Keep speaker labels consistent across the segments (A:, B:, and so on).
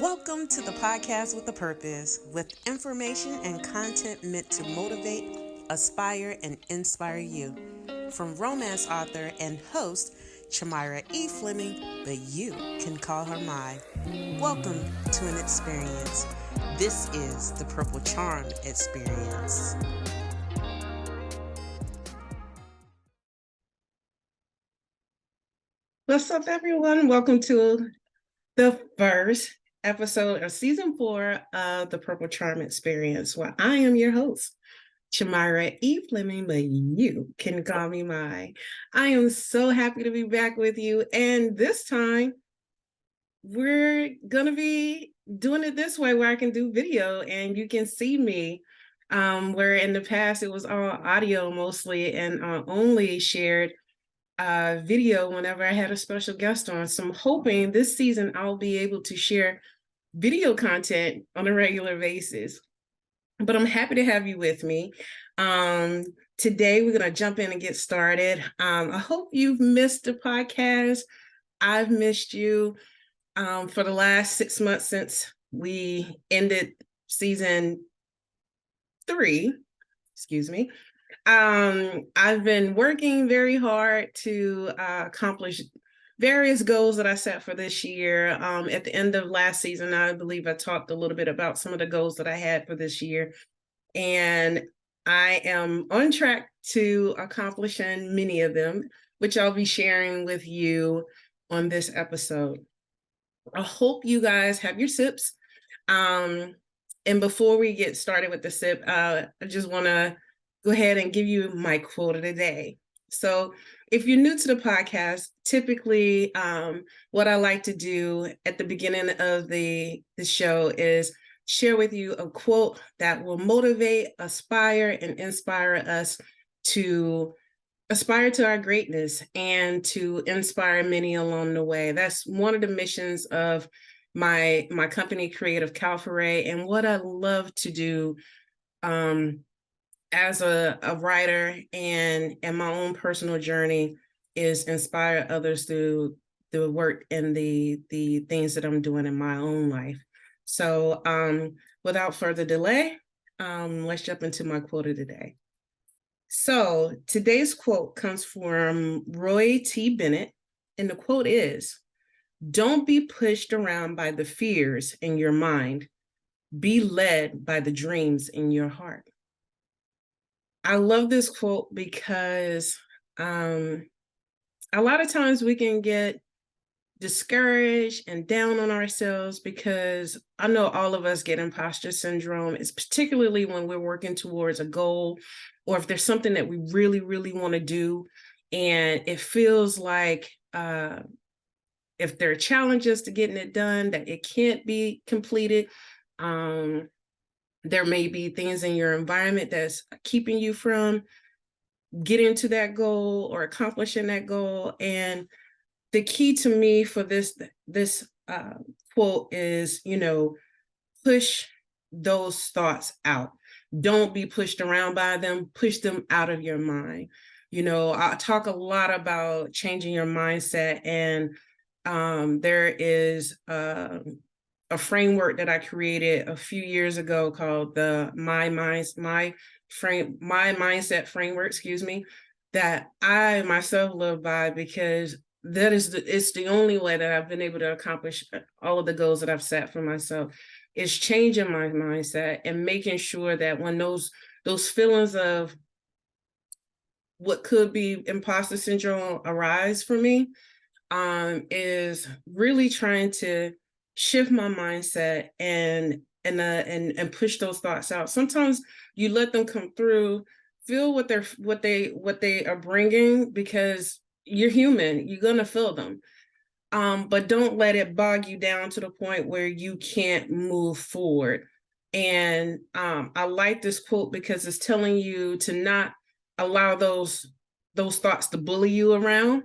A: Welcome to the podcast with a purpose, with information and content meant to motivate, aspire, and inspire you. From romance author and host Charmyra E. Fleming, but you can call her M.A.I. Welcome to an experience. This is the Purple Charm Experience. What's up, everyone? Welcome to the first episode of season 4 of the Purple Charm Experience, where I am your host, Charmyra E. Fleming, but you can call me M.A.I. I am so happy to be back with you, and this time we're gonna be doing it this way, where I can do video and you can see me. Where in the past it was all audio mostly, and only shared video whenever I had a special guest on. So I'm hoping this season I'll be able to share video content on a regular basis. But I'm happy to have you with me. Today we're gonna jump in and get started. I hope you've missed the podcast. I've missed you for the last 6 months since we ended season 3. Excuse me. I've been working very hard to accomplish various goals that I set for this year. At the end of last season, I believe I talked a little bit about some of the goals that I had for this year. And I am on track to accomplishing many of them, which I'll be sharing with you on this episode. I hope you guys have your sips. And before we get started with the sip, I just want to go ahead and give you my quote of the day. So if you're new to the podcast, typically what I like to do at the beginning of the show is share with you a quote that will motivate, aspire, and inspire us to aspire to our greatness and to inspire many along the way. That's one of the missions of my company, Creative Calfare, and what I love to do as a writer and my own personal journey is inspire others through the work and the things that I'm doing in my own life. So without further delay, let's jump into my quote of the day. So today's quote comes from Roy T. Bennett, and the quote is, "Don't be pushed around by the fears in your mind. Be led by the dreams in your heart." I love this quote because a lot of times we can get discouraged and down on ourselves, because I know all of us get imposter syndrome. It's particularly when we're working towards a goal, or if there's something that we really, really want to do, and it feels like if there are challenges to getting it done, that it can't be completed. There may be things in your environment that's keeping you from getting to that goal or accomplishing that goal. And the key to me for this quote is, push those thoughts out. Don't be pushed around by them. Push them out of your mind. I talk a lot about changing your mindset, and there is a framework that I created a few years ago called the My Mindset framework, that I myself live by, because it's the only way that I've been able to accomplish all of the goals that I've set for myself, is changing my mindset and making sure that when those feelings of what could be imposter syndrome arise for me, is really trying to shift my mindset and push those thoughts out. Sometimes you let them come through, feel what they are bringing, because you're human, you're gonna feel them. But don't let it bog you down to the point where you can't move forward. And I like this quote because it's telling you to not allow those thoughts to bully you around,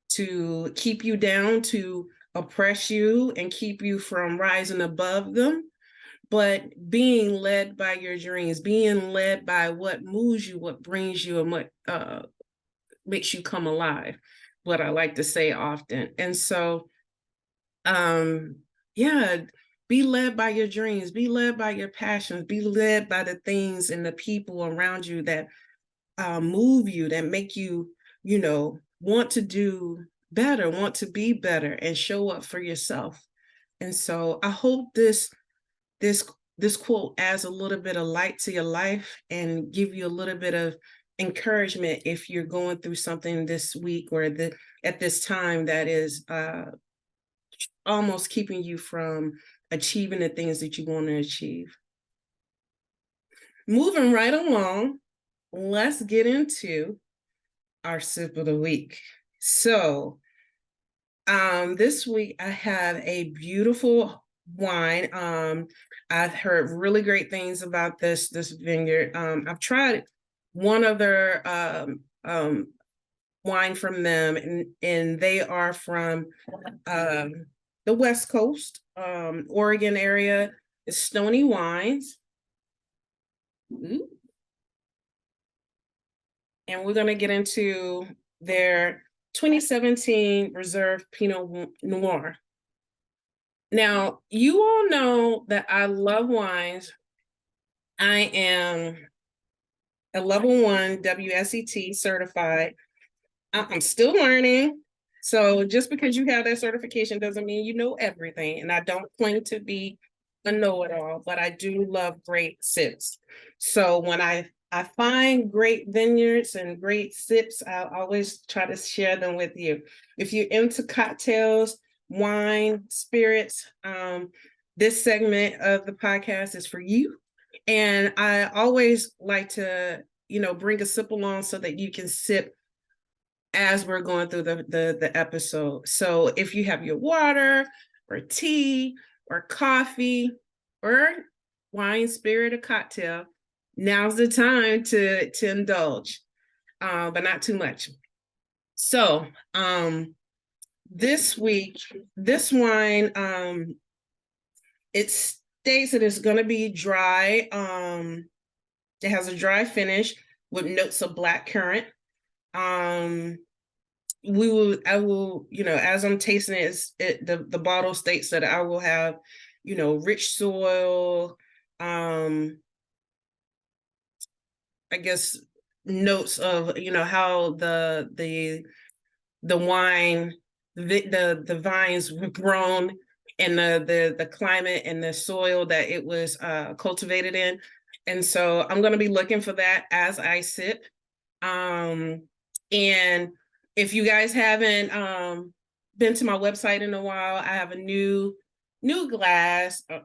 A: to keep you down, to oppress you and keep you from rising above them, but being led by your dreams, being led by what moves you, what brings you, and what makes you come alive, what I like to say often. And so, yeah, Be led by your dreams, be led by your passions, be led by the things and the people around you that move you, that make you, want to do better, want to be better, and show up for yourself. And so I hope this this quote adds a little bit of light to your life and give you a little bit of encouragement if you're going through something this week or at this time that is almost keeping you from achieving the things that you want to achieve. Moving right along, let's get into our sip of the week. So this week I have a beautiful wine. I've heard really great things about this vineyard. I've tried one other wine from them, and they are from the West Coast, Oregon area. It's Stony Wines. Ooh. And we're going to get into their 2017 Reserve Pinot Noir. Now, you all know that I love wines. I am a level 1 WSET certified. I'm still learning. So just because you have that certification doesn't mean you know everything. And I don't claim to be a know-it-all, but I do love great sips. So when I find great vineyards and great sips, I always try to share them with you. If you're into cocktails, wine, spirits, this segment of the podcast is for you. And I always like to, bring a sip along so that you can sip as we're going through the episode. So if you have your water or tea or coffee or wine, spirit, or cocktail, now's the time to indulge, but not too much. So this week, this wine, it states that it's going to be dry. It has a dry finish with notes of black currant. I will, as I'm tasting it, the bottle states that I will have, rich soil, I guess notes of, how the wine, the vines were grown and the climate and the soil that it was cultivated in. And so I'm going to be looking for that as I sip. And if you guys haven't been to my website in a while, I have a new glass. The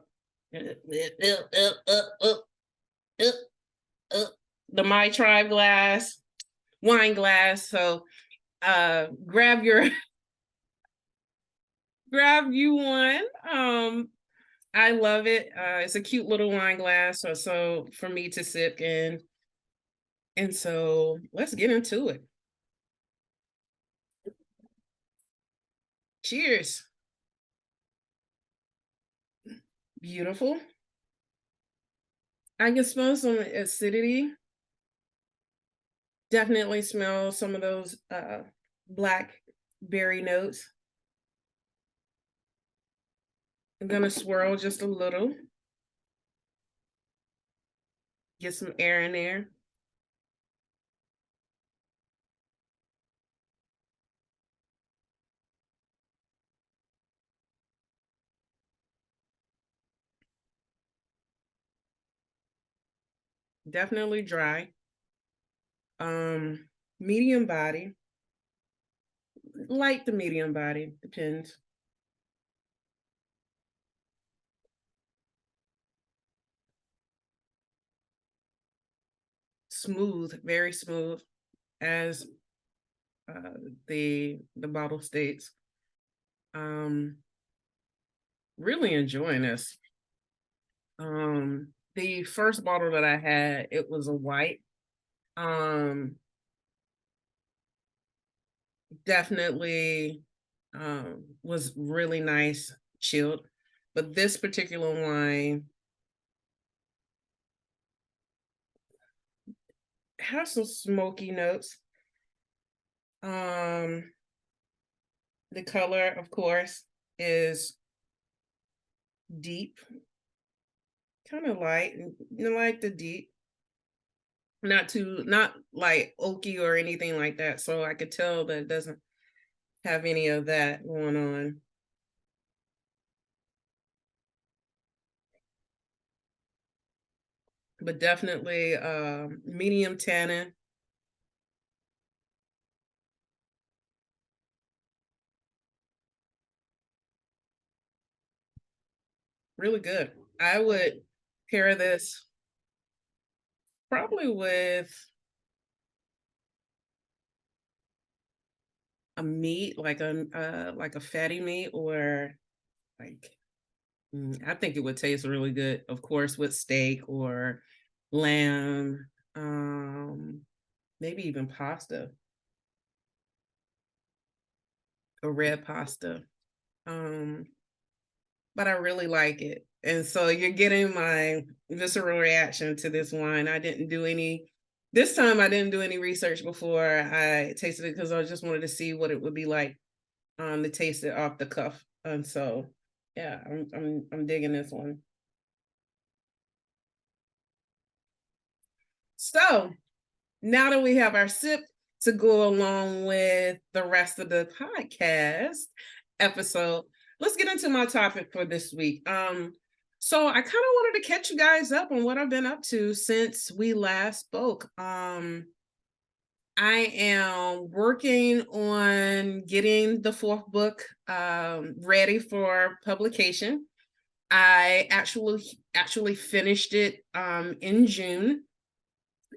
A: M.A.I Tribe glass, wine glass. So grab you one. I love it. It's a cute little wine glass, so for me to sip in. And so let's get into it. Cheers. Beautiful. I can smell some acidity. Definitely smell some of those blackberry notes. I'm gonna swirl just a little. Get some air in there. Definitely dry. Medium body. Light to medium body, depends. Smooth, very smooth, as the bottle states. Really enjoying this. The first bottle that I had, it was a white. Definitely was really nice, chilled. But this particular wine has some smoky notes. The color, of course, is deep, kind of light, like the deep, not like oaky or anything like that. So I could tell that it doesn't have any of that going on. But definitely medium tannin. Really good. I would pair this probably with a meat, like a fatty meat, or like I think it would taste really good, of course, with steak or lamb, maybe even pasta or red pasta. Um, but I really like it. And so you're getting my visceral reaction to this wine. This time I didn't do any research before I tasted it because I just wanted to see what it would be like to taste it off the cuff. And so, yeah, I'm digging this one. So now that we have our sip to go along with the rest of the podcast episode, let's get into my topic for this week. So I kind of wanted to catch you guys up on what I've been up to since we last spoke. I am working on getting the fourth book ready for publication. I actually finished it in June.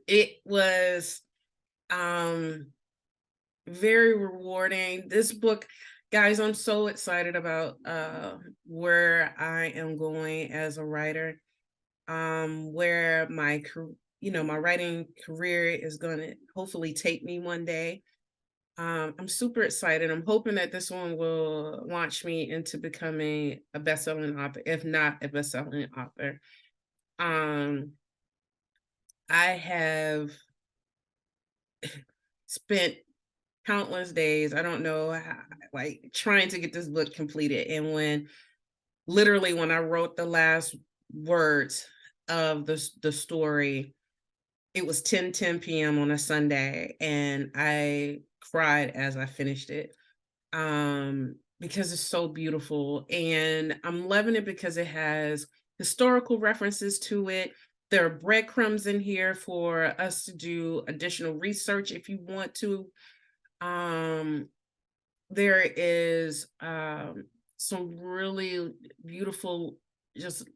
A: It was very rewarding. This book, guys, I'm so excited about where I am going as a writer, where my my writing career is going to hopefully take me one day. I'm super excited. I'm hoping that this one will launch me into becoming a best-selling author, if not a best-selling author. I have spent countless days, I don't know how, like trying to get this book completed. And when I wrote the last words of the story, it was 10 p.m. on a Sunday, and I cried as I finished it. Because it's so beautiful, and I'm loving it because it has historical references to it. There are breadcrumbs in here for us to do additional research if you want to. There is some really beautiful just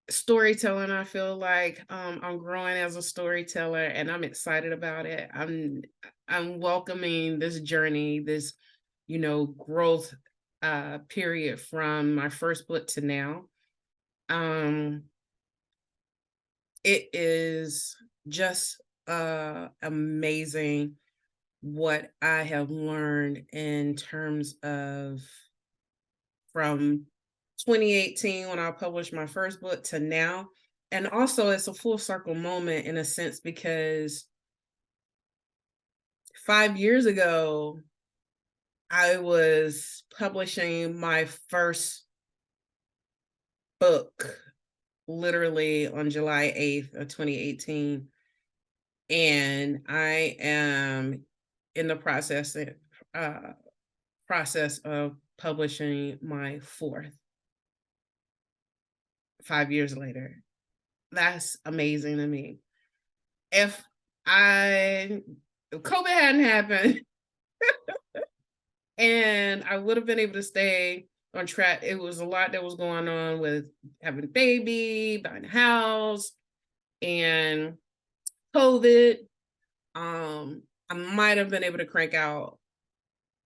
A: storytelling. I feel like I'm growing as a storyteller, and I'm excited about it. I'm welcoming this journey, this growth period from my first book to now. It is just amazing what I have learned in terms of from 2018 when I published my first book to now. And also it's a full circle moment in a sense because 5 years ago, I was publishing my first book literally on July 8th of 2018. And I am in the process of publishing my fourth 5 years later. That's amazing to me. If COVID hadn't happened and I would have been able to stay on track, it was a lot that was going on with having a baby, buying a house, and COVID. I might have been able to crank out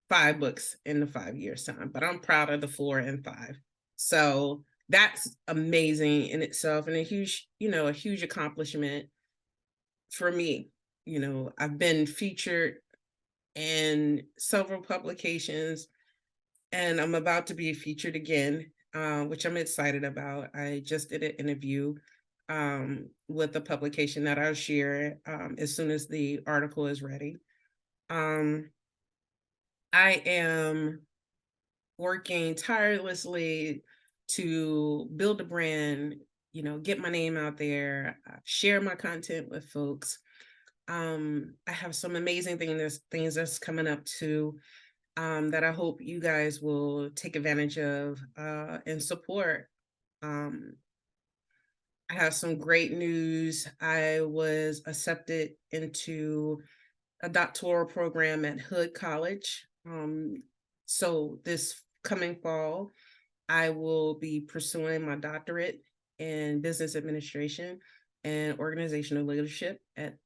A: 5 books in the 5 years time, but I'm proud of the 4 and 5. So that's amazing in itself, and a huge accomplishment for me. I've been featured in several publications, and I'm about to be featured again, which I'm excited about. I just did an interview with a publication that I'll share as soon as the article is ready. I am working tirelessly to build a brand, get my name out there, share my content with folks. I have some amazing things that's coming up too, that I hope you guys will take advantage of and support. I have some great news. I was accepted into a doctoral program at Hood College. So this coming fall, I will be pursuing my doctorate in business administration and organizational leadership at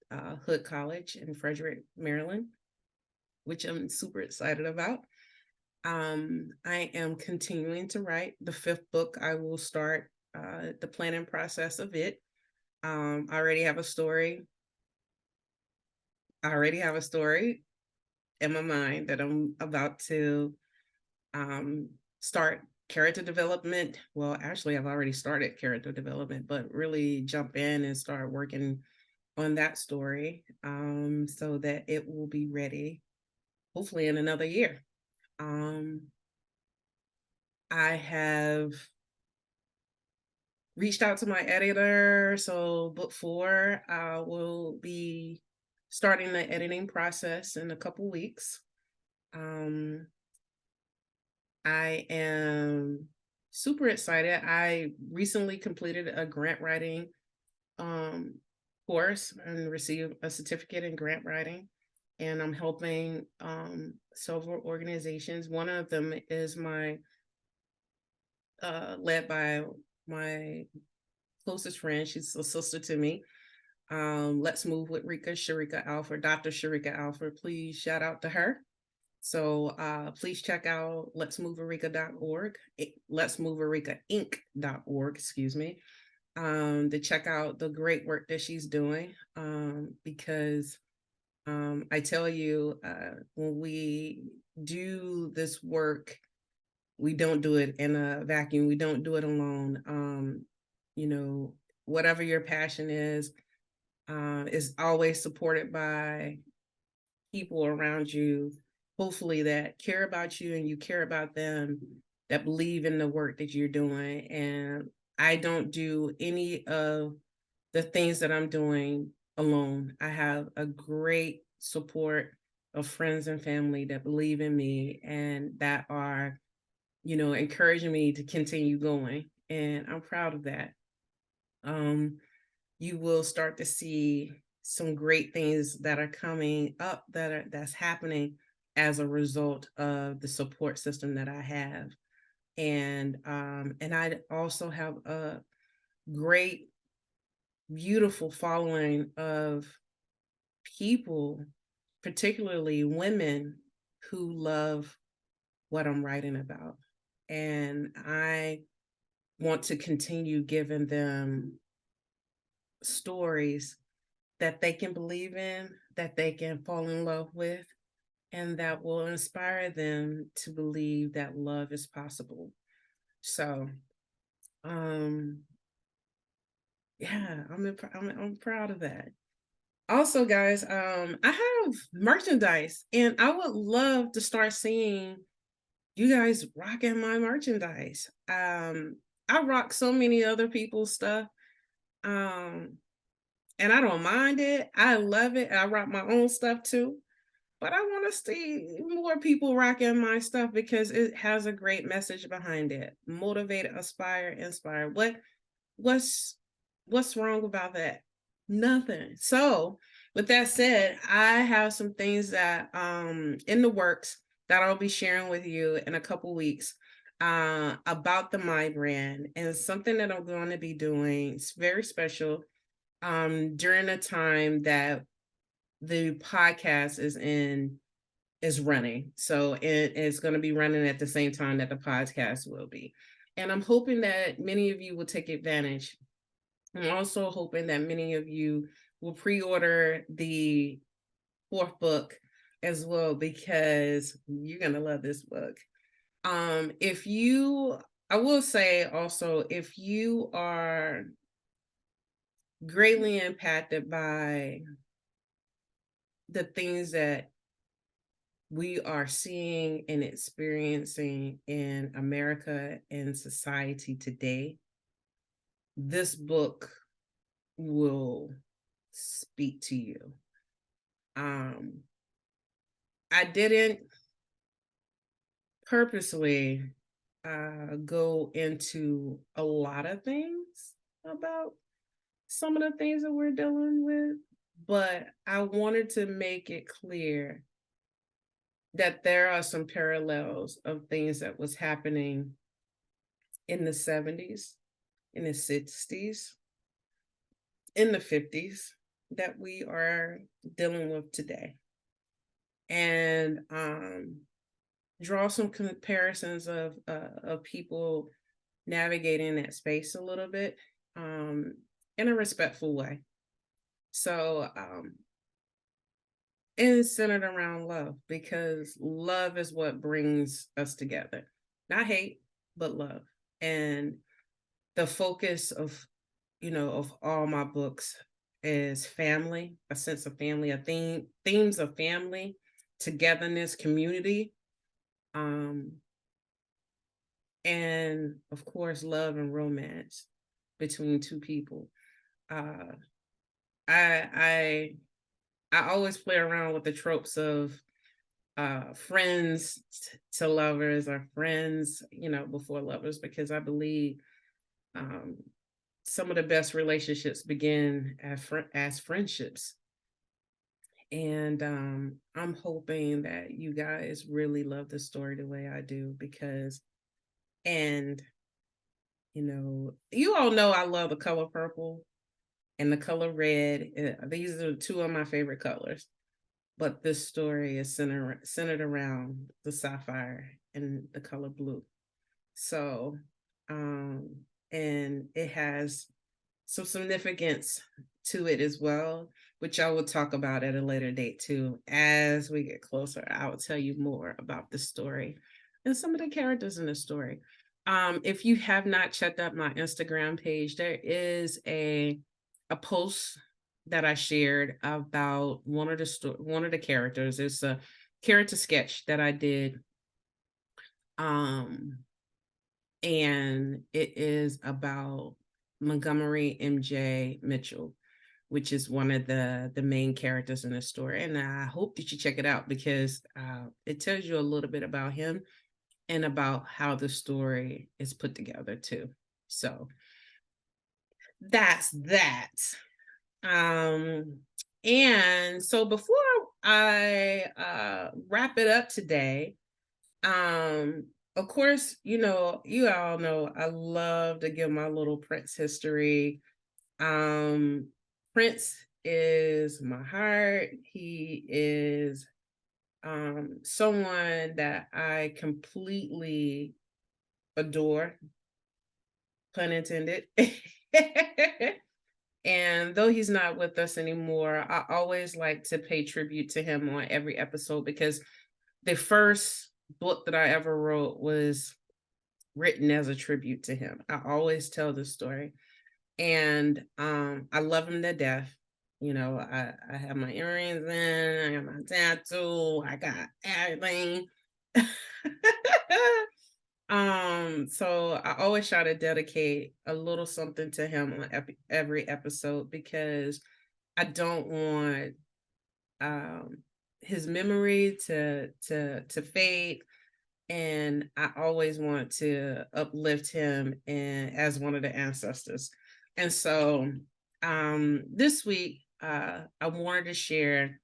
A: Hood College in Frederick, Maryland, which I'm super excited about. I am continuing to write the 5th book. I will start the planning process of it. I already have a story. I already have a story in my mind that I'm about to start character development. Well, actually, I've already started character development, but really jump in and start working on that story so that it will be ready, hopefully in another year. I have reached out to my editor, so book 4 will be starting the editing process in a couple weeks. I am super excited. I recently completed a grant writing course and received a certificate in grant writing. And I'm helping several organizations. One of them is led by my closest friend. She's a sister to me. Let's Move with Sharika Alford, Dr. Sharika Alford. Please shout out to her. So please check out letsmovearika.org, letsmovearikainc.org, excuse me, to check out the great work that she's doing. Because I tell you, when we do this work, we don't do it in a vacuum. We don't do it alone. Whatever your passion is always supported by people around you, hopefully that care about you and you care about them, that believe in the work that you're doing. And I don't do any of the things that I'm doing alone. I have a great support of friends and family that believe in me and that are, encouraging me to continue going. And I'm proud of that. You will start to see some great things that are coming up that's happening as a result of the support system that I have. And I also have a great, beautiful following of people, particularly women, who love what I'm writing about. And I want to continue giving them stories that they can believe in, that they can fall in love with, and that will inspire them to believe that love is possible. So, yeah, I'm proud of that. Also, guys, I have merchandise, and I would love to start seeing you guys rocking my merchandise. I rock so many other people's stuff. And I don't mind it. I love it. I rock my own stuff too. But I want to see more people rocking my stuff because it has a great message behind it. Motivate, aspire, inspire. What's wrong about that? Nothing. So with that said, I have some things that in the works that I'll be sharing with you in a couple weeks about the M.A.I brand, and something that I'm going to be doing. It's very special during the time that the podcast is running. So it is going to be running at the same time that the podcast will be. And I'm hoping that many of you will take advantage. I'm also hoping that many of you will pre-order the 4th book as well, because you're going to love this book. I will say also, if you are greatly impacted by the things that we are seeing and experiencing in America and society today, this book will speak to you. I didn't purposely go into a lot of things about some of the things that we're dealing with, but I wanted to make it clear that there are some parallels of things that was happening in the 70s, in the 60s, in the 50s that we are dealing with today. And draw some comparisons of people navigating that space a little bit in a respectful way. So and it's centered around love, because love is what brings us together. Not hate, but love. And the focus of, of all my books is family, a sense of family, themes of family, togetherness, community, and of course, love and romance between two people. I I I always play around with the tropes of friends to lovers, or friends, before lovers, because I believe um, some of the best relationships begin as friendships. And I'm hoping that you guys really love the story the way I do, because, and you all know I love the color purple and the color red. These are two of my favorite colors. But this story is centered around the sapphire and the color blue. So, and it has some significance to it as well, which I will talk about at a later date too. As we get closer, I will tell you more about the story and some of the characters in the story. If you have not checked out my Instagram page, there is a post that I shared about one of the characters. It's a character sketch that I did, and it is about Montgomery M.J. Mitchell, which is one of the main characters in the story. And I hope that you check it out, because it tells you a little bit about him and about how the story is put together too. So that's that. And so before I wrap it up today, of course, you all know I love to give my little Prince history. Prince is my heart. He is someone that I completely adore, pun intended. And though he's not with us anymore, I always like to pay tribute to him on every episode, because the first book that I ever wrote was written as a tribute to him. I always tell this story. And I love him to death. I have my earrings in, I got my tattoo, I got everything. So I always try to dedicate a little something to him on every episode, because I don't want his memory to fade, and I always want to uplift him and as one of the ancestors. And so this week I wanted to share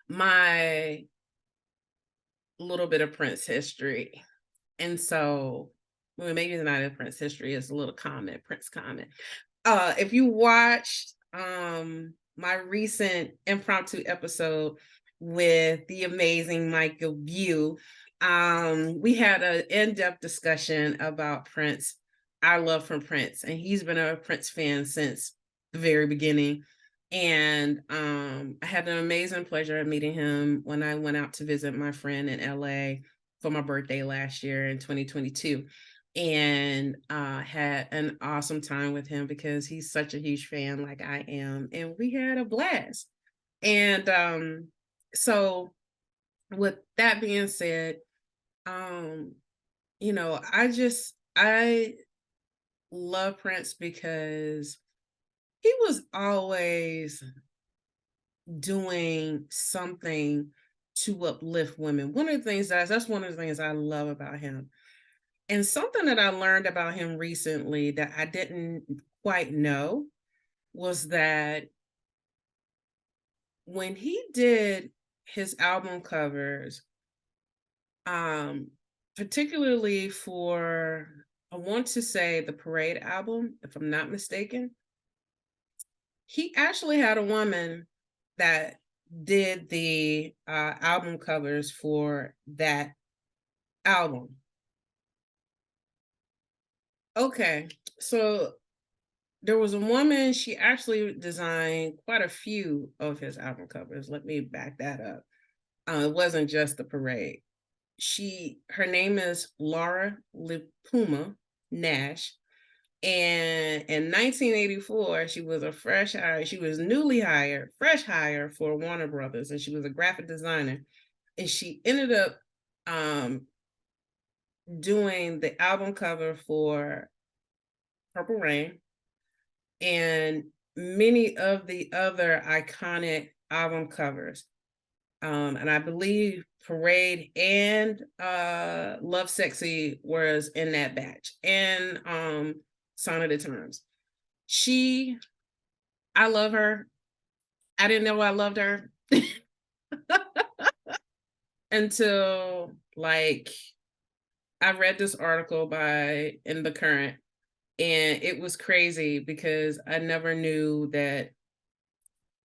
A: my little bit of Prince history. And so, well, maybe it's not a Prince history, it's a little comment, Prince comment. If you watched my recent impromptu episode with the amazing Michael View, we had an in-depth discussion about Prince, our love for Prince, and he's been a Prince fan since the very beginning. And I had an amazing pleasure of meeting him when I went out to visit my friend in LA for my birthday last year in 2022, and had an awesome time with him, because he's such a huge fan like I am, and we had a blast. And so with that being said, um, I love Prince because he was always doing something to uplift women. One of the things that's one of the things I love about him. And something that I learned about him recently that I didn't quite know was that when he did his album covers, um, particularly for, I want to say, the Parade album, if I'm not mistaken, he actually had a woman that did the album covers for that album. Okay, so there was a woman, she actually designed quite a few of his album covers. Let me back that up. It wasn't just the Parade. Her name is Laura Lipuma Nash. And in 1984, she was a fresh hire. She was newly hired, fresh hire for Warner Brothers, and she was a graphic designer. And she ended up doing the album cover for Purple Rain and many of the other iconic album covers. And I believe Parade and Love Sexy was in that batch, and Sign of the Times. I love her. I didn't know I loved her until like I read this article in the Current, and it was crazy because I never knew that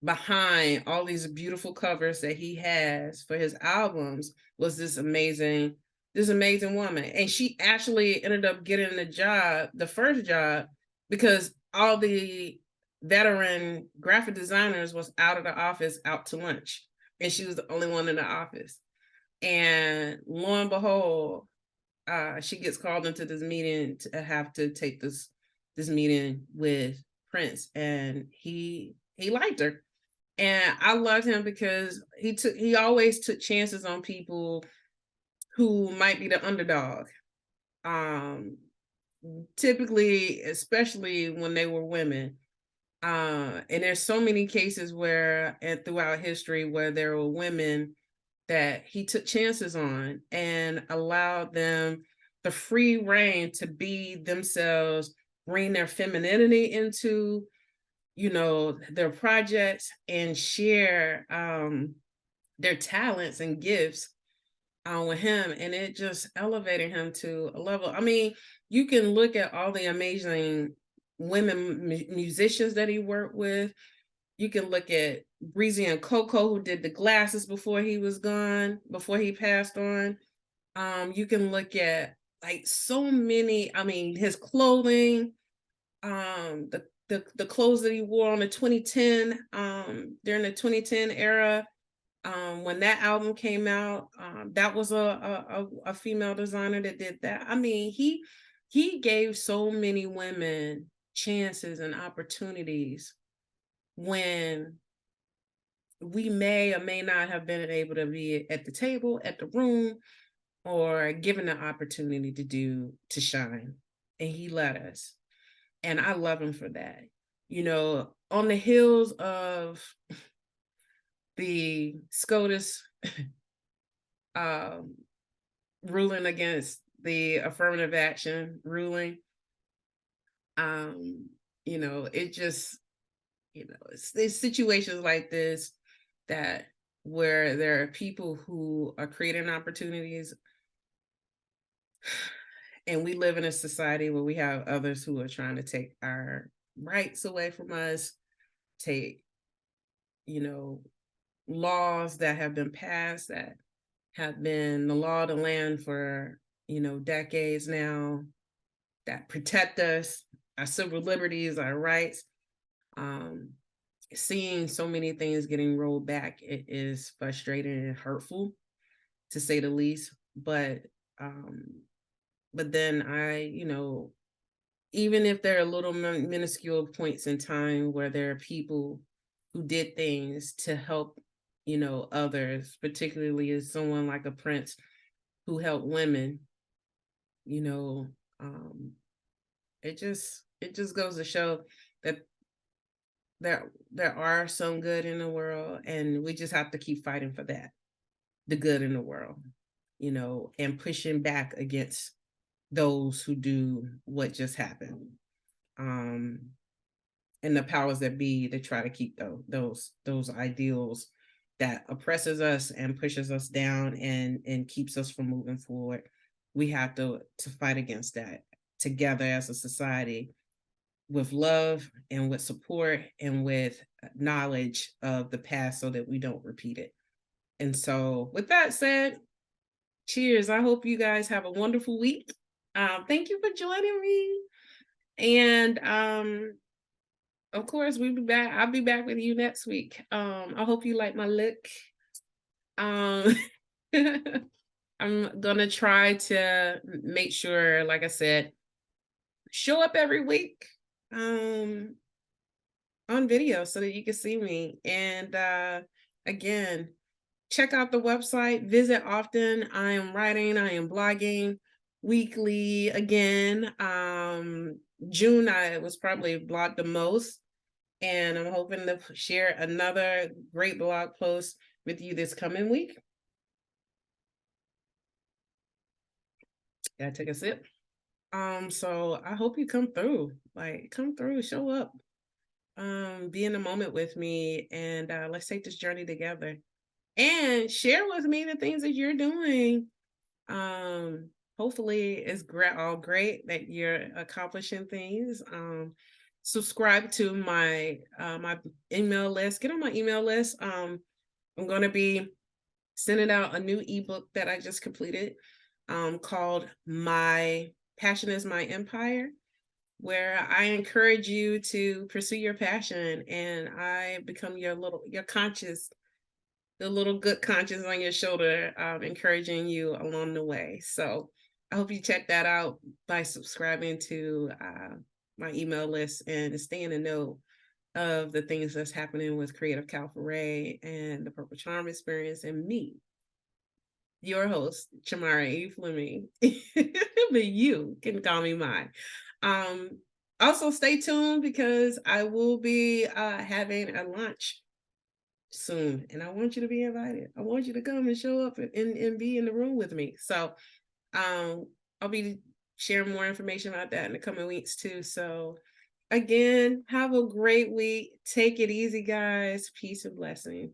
A: behind all these beautiful covers that he has for his albums was this amazing woman. And she actually ended up getting the first job, because all the veteran graphic designers was out of the office, out to lunch, and she was the only one in the office. And lo and behold, she gets called into this meeting to have to take this meeting with Prince, and he liked her. And I loved him because he always took chances on people who might be the underdog. Typically, especially when they were women. And there's so many cases where, and throughout history, where there were women that he took chances on and allowed them the free reign to be themselves, bring their femininity into, their projects, and share their talents and gifts with him. And it just elevated him to a level. I mean, you can look at all the amazing women musicians that he worked with. You can look at Breezy and Coco, who did the glasses before he was gone, before he passed on. You can look at like so many, I mean, his clothing, the clothes that he wore on the 2010, during the 2010 era. When that album came out, that was a female designer that did that. I mean, he gave so many women chances and opportunities when we may or may not have been able to be at the table, at the room, or given the opportunity to shine. And he let us. And I love him for that. On the heels of the SCOTUS ruling against the affirmative action ruling, it just, it's situations like this that where there are people who are creating opportunities, and we live in a society where we have others who are trying to take our rights away from us, take, laws that have been passed that have been the law of the land for, decades now, that protect us, our civil liberties, our rights. Seeing so many things getting rolled back, it is frustrating and hurtful, to say the least. But then even if there are little minuscule points in time where there are people who did things to help others, particularly as someone like a Prince who helped women, you know, um, it just goes to show that there are some good in the world, and we just have to keep fighting for that, the good in the world, and pushing back against those who do what just happened. Um, and the powers that be to try to keep those ideals that oppresses us and pushes us down and keeps us from moving forward. We have to fight against that together as a society, with love and with support and with knowledge of the past so that we don't repeat it. And so with that said, cheers. I hope you guys have a wonderful week. Thank you for joining me. And of course, we'll be back. I'll be back with you next week. I hope you like my look. Um, I'm gonna try to make sure, like I said, show up every week on video so that you can see me. And again, check out the website, visit often. I am writing, I am blogging weekly again. June, I was probably blogged the most, and I'm hoping to share another great blog post with you this coming week. Gotta take a sip. So I hope you come through, show up, be in the moment with me, and let's take this journey together and share with me the things that you're doing. Hopefully it's all great that you're accomplishing things. Subscribe to my my email list. Get on my email list. I'm going to be sending out a new ebook that I just completed, called My Passion is My Empire, where I encourage you to pursue your passion, and I become your conscious, the little good conscience on your shoulder, encouraging you along the way. So I hope you check that out by subscribing to my email list and stay in the know of the things that's happening with Creative Cabaret and the Purple Charm Experience, and me, your host, Charmyra E. Fleming. But you can call me mine. Also, stay tuned because I will be having a lunch soon, and I want you to be invited. I want you to come and show up and be in the room with me. So I'll be sharing more information about that in the coming weeks too. So again, have a great week. Take it easy, guys. Peace and blessing.